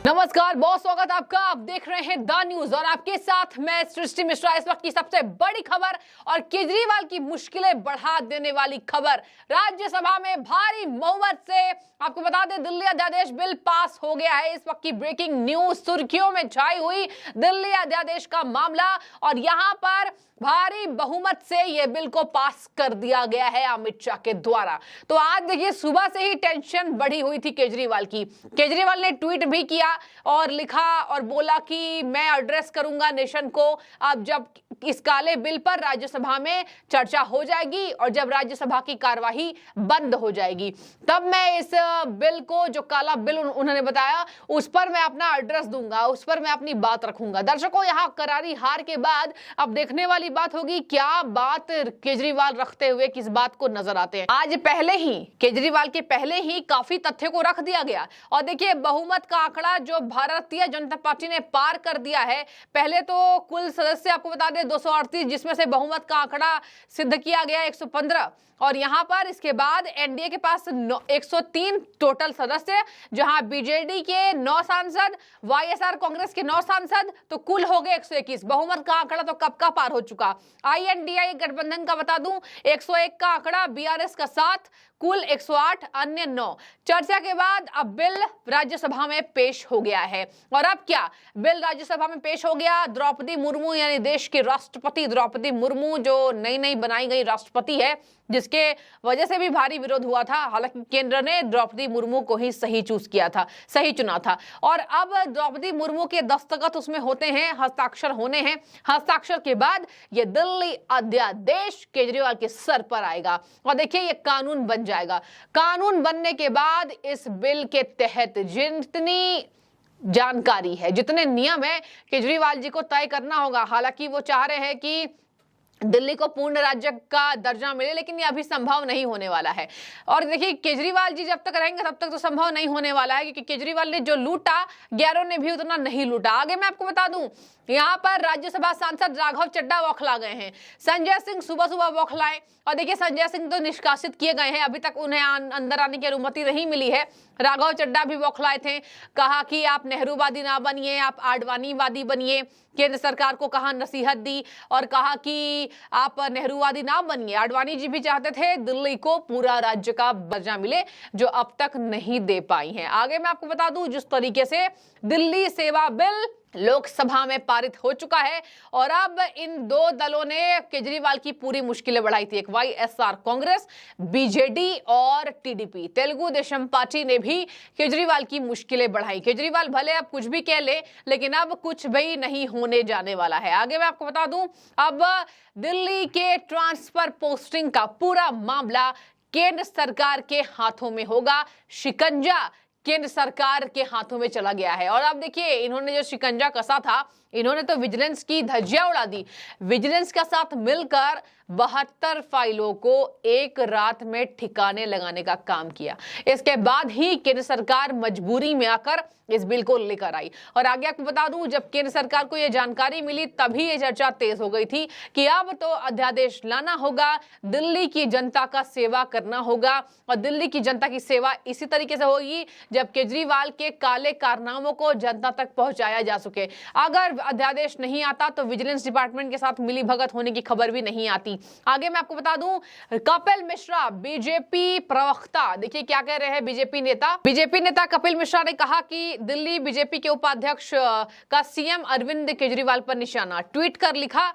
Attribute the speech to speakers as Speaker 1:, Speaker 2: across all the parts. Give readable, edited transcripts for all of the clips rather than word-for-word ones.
Speaker 1: नमस्कार, बहुत स्वागत आपका। आप देख रहे हैं द न्यूज और आपके साथ मैं सृष्टि मिश्रा। इस वक्त की सबसे बड़ी खबर और केजरीवाल की मुश्किलें बढ़ा देने वाली खबर। राज्यसभा में भारी बहुमत से आपको बता दें दिल्ली अध्यादेश बिल पास हो गया है। इस वक्त की ब्रेकिंग न्यूज, सुर्खियों में छाई हुई दिल्ली अध्यादेश का मामला और यहां पर भारी बहुमत से यह बिल को पास कर दिया गया है अमित शाह के द्वारा। तो आज देखिए सुबह से ही टेंशन बढ़ी हुई थी केजरीवाल की। केजरीवाल ने ट्वीट भी किया और लिखा और बोला कि मैं एड्रेस करूंगा नेशन को अब जब इस काले बिल पर राज्यसभा में चर्चा हो जाएगी और जब राज्यसभा की कार्यवाही बंद हो जाएगी तब मैं इस बिल को, जो काला बिल उन्होंने बताया, उस पर मैं अपना एड्रेस दूंगा, उस पर मैं अपनी बात रखूंगा। दर्शकों, यहां करारी हार के बाद अब देखने वाली बात होगी क्या बात केजरीवाल रखते हुए किस बात को नजर आते हैं। आज पहले ही केजरीवाल के पहले ही काफी तथ्य को रख दिया गया और देखिए बहुमत का आंकड़ा जो भारतीय जनता पार्टी ने पार कर दिया है। पहले तो कुल सदस्य आपको बता दें 238, जिसमें से बहुमत का आंकड़ा सिद्ध किया गया 115 और यहां पर इसके बाद एनडीए के पास 103 टोटल सदस्य, जहां बीजेडी के 9 सांसद, वाईएसआर कांग्रेस के 9 सांसद, तो कुल हो गए 121। बहुमत का आंकड़ा तो कब का पार हो चुका। आईएनडीआई गठबंधन का बता दूं 101 का आंकड़ा, बीआरएस का 7, कुल 108, अन्य 9। चर्चा के बाद अब बिल राज्यसभा में पेश हो गया है और अब क्या बिल राज्यसभा में पेश हो गया। द्रौपदी मुर्मू यानी देश की राष्ट्रपति द्रौपदी मुर्मू, जो नई बनाई गई राष्ट्रपति है, जिसके वजह से भी भारी विरोध हुआ था, हालांकि केंद्र ने द्रौपदी मुर्मू को ही सही चुना था और अब द्रौपदी मुर्मू के दस्तखत उसमें होते हैं, हस्ताक्षर होने हैं। हस्ताक्षर के बाद ये दिल्ली अध्यादेश केजरीवाल के सर पर आएगा और देखिए ये कानून बन जाएगा। कानून बनने के बाद इस बिल के तहत जितनी जानकारी है, जितने नियम है, केजरीवाल जी को तय करना होगा। हालांकि वो चाह रहे हैं कि दिल्ली को पूर्ण राज्य का दर्जा मिले, लेकिन ये अभी संभव नहीं होने वाला है। और देखिए केजरीवाल जी जब तक रहेंगे तब तक तो संभव नहीं होने वाला है, क्योंकि केजरीवाल ने जो लूटा गैरों ने भी उतना नहीं लूटा। आगे मैं आपको बता दूं, यहाँ पर राज्यसभा सांसद राघव चड्ढा बौखला गए हैं, संजय सिंह सुबह सुबह बौखलाए और देखिए संजय सिंह तो निष्कासित किए गए हैं, अभी तक उन्हें अंदर आने की अनुमति नहीं मिली है। राघव चड्ढा भी बौखलाए थे, कहा कि आप नेहरूवादी ना बनिए, आप आडवाणीवादी बनिए। केंद्र सरकार को कहा, नसीहत दी और कहा कि आप नेहरूवादी ना बनिए। आडवाणी जी भी चाहते थे दिल्ली को पूरा राज्य का दर्जा मिले, जो अब तक नहीं दे पाई हैं। आगे मैं आपको बता दूं जिस तरीके से दिल्ली सेवा बिल लोकसभा में पारित हो चुका है और अब इन दो दलों ने केजरीवाल की पूरी मुश्किलें बढ़ाई थी। एक वाईएसआर कांग्रेस, बीजेडी और टीडीपी तेलुगु देशम पार्टी ने भी केजरीवाल की मुश्किलें बढ़ाई। केजरीवाल भले अब कुछ भी कह ले, लेकिन अब कुछ भी नहीं होने जाने वाला है। आगे मैं आपको बता दूं, अब दिल्ली के ट्रांसफर पोस्टिंग का पूरा मामला केंद्र सरकार के हाथों में होगा। शिकंजा केंद्र सरकार के हाथों में चला गया है और अब देखिए इन्होंने जो शिकंजा कसा था, इन्होंने तो विजिलेंस की धज्जियां उड़ा दी। विजिलेंस के साथ मिलकर 72 फाइलों को एक रात में ठिकाने लगाने का काम किया। इसके बाद ही केंद्र सरकार मजबूरी में आकर इस बिल को लेकर आई और आगे आपको बता दूं, जब केंद्र सरकार को यह जानकारी मिली तभी ये चर्चा तेज हो गई थी कि अब तो अध्यादेश लाना होगा, दिल्ली की जनता का सेवा करना होगा और दिल्ली की जनता की सेवा इसी तरीके से होगी जब केजरीवाल के काले कारनामों को जनता तक पहुंचाया जा सके। अगर अध्यादेश नहीं आता तो विजिलेंस डिपार्टमेंट के साथ मिलीभगत होने की खबर भी नहीं आती। आगे मैं आपको बता दूं, कपिल मिश्रा बीजेपी प्रवक्ता, देखिए क्या कह रहे हैं बीजेपी नेता कपिल मिश्रा ने कहा कि दिल्ली बीजेपी के उपाध्यक्ष का सीएम अरविंद केजरीवाल पर निशाना। ट्वीट कर लिखा,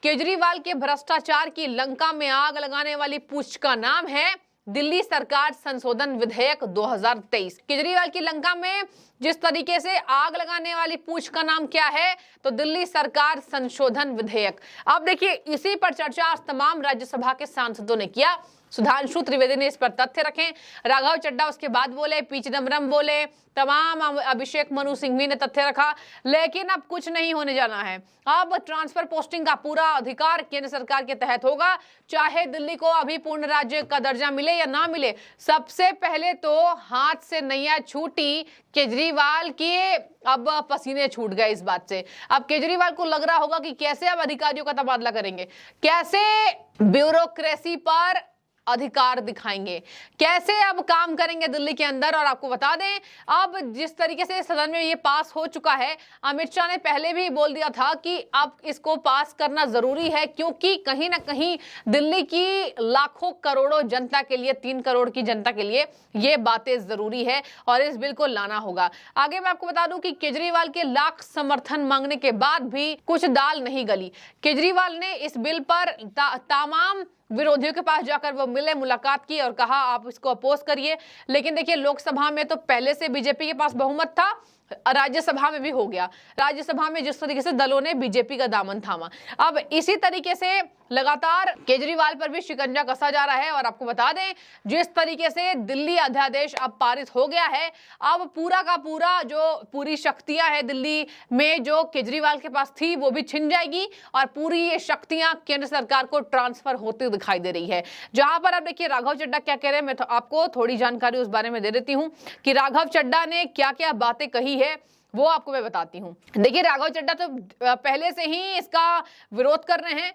Speaker 1: केजरीवाल के भ्रष्टाचार की लंका में आग लगाने वाली पूंछ का नाम है दिल्ली सरकार संशोधन विधेयक 2023। केजरीवाल की लंका में जिस तरीके से आग लगाने वाली पूंछ का नाम क्या है, तो दिल्ली सरकार संशोधन विधेयक। अब देखिए इसी पर चर्चा तमाम राज्यसभा के सांसदों ने किया। सुधांशु त्रिवेदी ने इस पर तथ्य रखे, राघव चड्ढा उसके बाद बोले, पी चिदम्बरम बोले, तमाम अभिषेक मनु सिंघवी ने तथ्य रखा, लेकिन अब कुछ नहीं होने जाना है। अब ट्रांसफर पोस्टिंग का पूरा अधिकार केंद्र सरकार के तहत होगा, चाहे दिल्ली को अभी पूर्ण राज्य का दर्जा मिले या ना मिले। सबसे पहले तो हाथ से नैया छूटी केजरीवाल के, अब पसीने छूट गए इस बात से। अब केजरीवाल को लग रहा होगा कि कैसे अब अधिकारियों का तबादला करेंगे, कैसे ब्यूरोक्रेसी पर अधिकार दिखाएंगे, कैसे अब काम करेंगे दिल्ली के अंदर। और आपको बता दें, अब जिस तरीके से सदन में ये पास हो चुका है, अमित शाह ने पहले भी बोल दिया था कि अब इसको पास करना जरूरी है, क्योंकि कहीं ना कहीं दिल्ली की लाखों करोड़ों जनता के लिए, 3 करोड़ की जनता के लिए ये बातें जरूरी है और इस बिल को लाना होगा। आगे मैं आपको बता दूं कि केजरीवाल के लाख समर्थन मांगने के बाद भी कुछ दाल नहीं गली। केजरीवाल ने इस बिल पर तमाम विरोधियों के पास जाकर वो मिले, मुलाकात की और कहा आप इसको अपोज करिए। लेकिन देखिए, लोकसभा में तो पहले से बीजेपी के पास बहुमत था, राज्यसभा में भी हो गया। राज्यसभा में जिस तरीके से दलों ने बीजेपी का दामन थामा, अब इसी तरीके से लगातार केजरीवाल पर भी शिकंजा कसा जा रहा है। और आपको बता दें, जिस तरीके से दिल्ली अध्यादेश अब पारित हो गया है, अब पूरा का पूरा जो पूरी शक्तियां हैं दिल्ली में जो केजरीवाल के पास थी वो भी छिन जाएगी और पूरी ये शक्तियां केंद्र सरकार को ट्रांसफर होती दिखाई दे रही है। जहां पर अब देखिए राघव चड्ढा क्या कह रहे हैं, मैं तो आपको थोड़ी जानकारी उस बारे में दे देती हूं कि राघव चड्ढा ने क्या क्या बातें कही है, वो आपको मैं बताती हूं। देखिए, राघव चड्ढा तो पहले से ही इसका विरोध कर रहे हैं।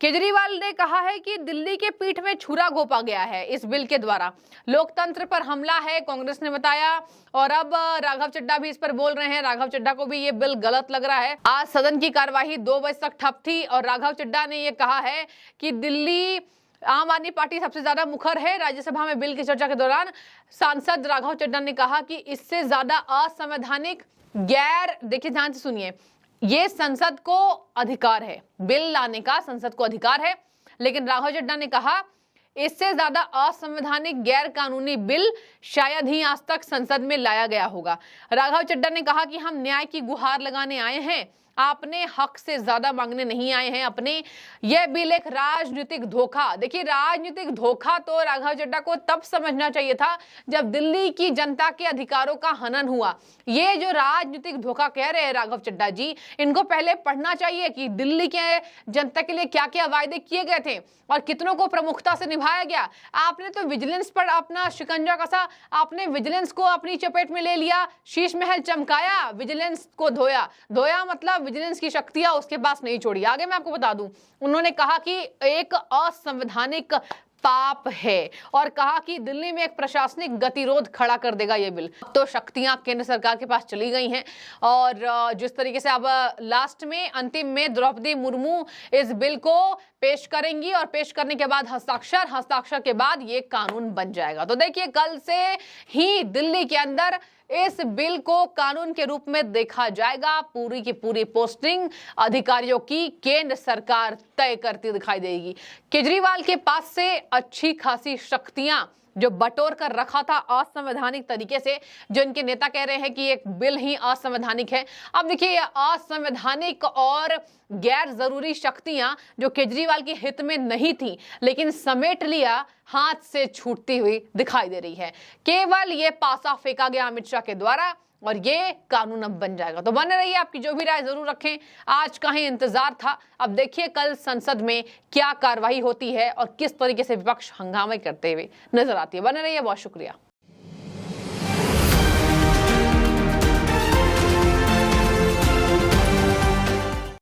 Speaker 1: केजरीवाल ने कहा है कि दिल्ली के पीठ में छुरा घोंपा गया है इस बिल के द्वारा, लोकतंत्र पर हमला है, कांग्रेस ने बताया। और अब राघव चड्ढा भी इस पर बोल रहे हैं। राघव चड्ढा को भी ये बिल गलत लग रहा है। आज सदन की कार्यवाही 2 बजे तक ठप थी और राघव चड्ढा ने ये कहा है कि दिल्ली आम आदमी पार्टी सबसे ज्यादा मुखर है। राज्यसभा में बिल की चर्चा के दौरान सांसद राघव चड्ढा ने कहा कि इससे ज्यादा असंवैधानिक, गैर, देखिए ध्यान से सुनिए, ये संसद को अधिकार है, बिल लाने का संसद को अधिकार है, लेकिन राघव चड्ढा ने कहा इससे ज्यादा असंवैधानिक, गैर कानूनी बिल शायद ही आज तक संसद में लाया गया होगा। राघव चड्ढा ने कहा कि हम न्याय की गुहार लगाने आए हैं, आपने हक से ज्यादा मांगने नहीं आए हैं अपने। यह बिल एक राजनीतिक धोखा, देखिए राजनीतिक धोखा तो राघव चड्ढा को तब समझना चाहिए था जब दिल्ली की जनता के अधिकारों का हनन हुआ। ये जो राजनीतिक धोखा कह रहे हैं राघव चड्ढा जी, इनको पहले पढ़ना चाहिए कि दिल्ली के जनता के लिए क्या क्या वायदे किए गए थे और कितनों को प्रमुखता से निभाया गया। आपने तो विजिलेंस पर अपना शिकंजा कसा, आपने विजिलेंस को अपनी चपेट में ले लिया, शीश महल चमकाया, विजिलेंस को धोया। धोया मतलब विजिलेंस की शक्तियां उसके पास नहीं छोड़ी। आगे मैं आपको बता दूं, उन्होंने कहा कि एक असंवैधानिक पाप है और कहा कि दिल्ली में एक प्रशासनिक गतिरोध खड़ा कर देगा ये बिल। तो शक्तियां केंद्र सरकार के पास चली गई हैं और जिस तरीके से अब लास्ट में, अंतिम में द्रौपदी मुर्मू इस बिल को पेश करेंगी और पेश करने के बाद हस्ताक्षर के बाद ये कानून बन जाएगा। तो देखिए, कल से ही दिल्ली के अंदर इस बिल को कानून के रूप में देखा जाएगा। पूरी की पूरी पोस्टिंग अधिकारियों की केंद्र सरकार तय करती दिखाई देगी। केजरीवाल के पास से अच्छी खासी शक्तियां जो बटोर कर रखा था असंवैधानिक तरीके से, जो इनके नेता कह रहे हैं कि एक बिल ही असंवैधानिक है। अब देखिए, असंवैधानिक और गैर जरूरी शक्तियां जो केजरीवाल के हित में नहीं थी, लेकिन समेट लिया, हाथ से छूटती हुई दिखाई दे रही है। केवल ये पासा फेंका गया अमित शाह के द्वारा और ये कानून अब बन जाएगा। तो बने रहिए, आपकी जो भी राय जरूर रखें। आज का ही इंतजार था, अब देखिए कल संसद में क्या कार्रवाई होती है और किस तरीके से विपक्ष हंगामे करते हुए नजर आती है। बने रहिए, बहुत शुक्रिया।